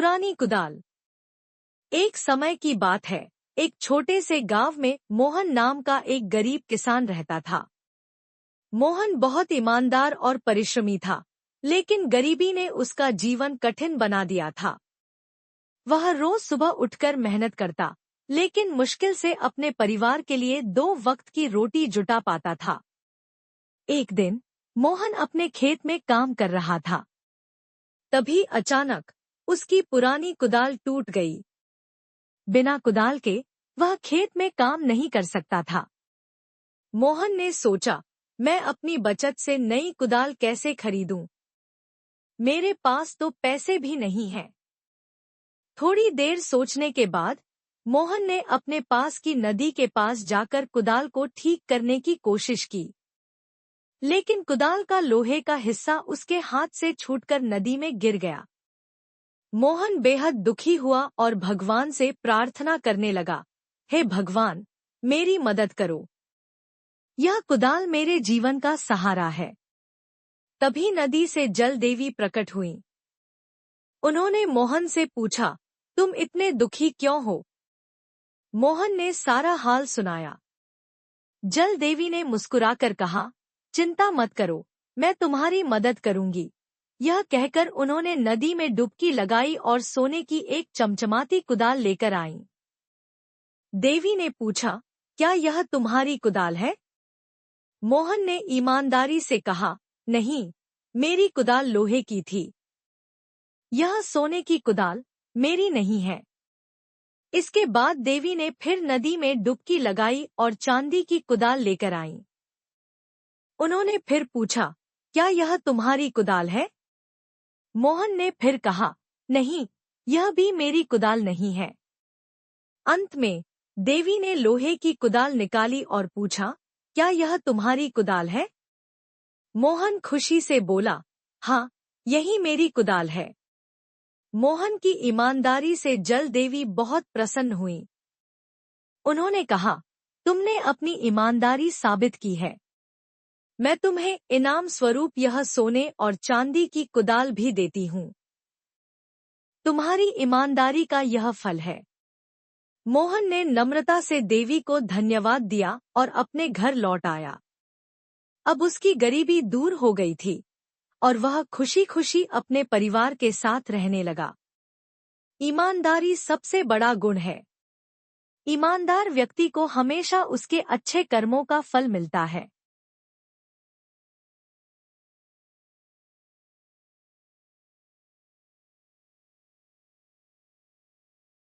पुरानी कुदाल। एक समय की बात है, एक छोटे से गांव में मोहन नाम का एक गरीब किसान रहता था। मोहन बहुत ईमानदार और परिश्रमी था, लेकिन गरीबी ने उसका जीवन कठिन बना दिया था। वह रोज सुबह उठकर मेहनत करता, लेकिन मुश्किल से अपने परिवार के लिए 2 वक्त की रोटी जुटा पाता था। एक दिन मोहन अपने खेत में काम कर रहा था। तभी अचानक उसकी पुरानी कुदाल टूट गई। बिना कुदाल के वह खेत में काम नहीं कर सकता था। मोहन ने सोचा, मैं अपनी बचत से नई कुदाल कैसे खरीदूं? मेरे पास तो पैसे भी नहीं हैं। थोड़ी देर सोचने के बाद मोहन ने अपने पास की नदी के पास जाकर कुदाल को ठीक करने की कोशिश की, लेकिन कुदाल का लोहे का हिस्सा उसके हाथ से छूटकर नदी में गिर गया। मोहन बेहद दुखी हुआ और भगवान से प्रार्थना करने लगा, हे भगवान, मेरी मदद करो। यह कुदाल मेरे जीवन का सहारा है। तभी नदी से जल देवी प्रकट हुई। उन्होंने मोहन से पूछा, तुम इतने दुखी क्यों हो? मोहन ने सारा हाल सुनाया। जल देवी ने मुस्कुराकर कहा, चिंता मत करो, मैं तुम्हारी मदद करूंगी। यह कहकर उन्होंने नदी में डुबकी लगाई और सोने की एक चमचमाती कुदाल लेकर आईं। देवी ने पूछा, क्या यह तुम्हारी कुदाल है? मोहन ने ईमानदारी से कहा, नहीं, मेरी कुदाल लोहे की थी। यह सोने की कुदाल मेरी नहीं है। इसके बाद देवी ने फिर नदी में डुबकी लगाई और चांदी की कुदाल लेकर आईं। उन्होंने फिर पूछा, क्या यह तुम्हारी कुदाल है? मोहन ने फिर कहा, नहीं, यह भी मेरी कुदाल नहीं है। अंत में देवी ने लोहे की कुदाल निकाली और पूछा, क्या यह तुम्हारी कुदाल है? मोहन खुशी से बोला, हाँ, यही मेरी कुदाल है। मोहन की ईमानदारी से जल देवी बहुत प्रसन्न हुई। उन्होंने कहा, तुमने अपनी ईमानदारी साबित की है। मैं तुम्हें इनाम स्वरूप यह सोने और चांदी की कुदाल भी देती हूँ। तुम्हारी ईमानदारी का यह फल है। मोहन ने नम्रता से देवी को धन्यवाद दिया और अपने घर लौट आया। अब उसकी गरीबी दूर हो गई थी और वह खुशी खुशी अपने परिवार के साथ रहने लगा। ईमानदारी सबसे बड़ा गुण है। ईमानदार व्यक्ति को हमेशा उसके अच्छे कर्मों का फल मिलता है।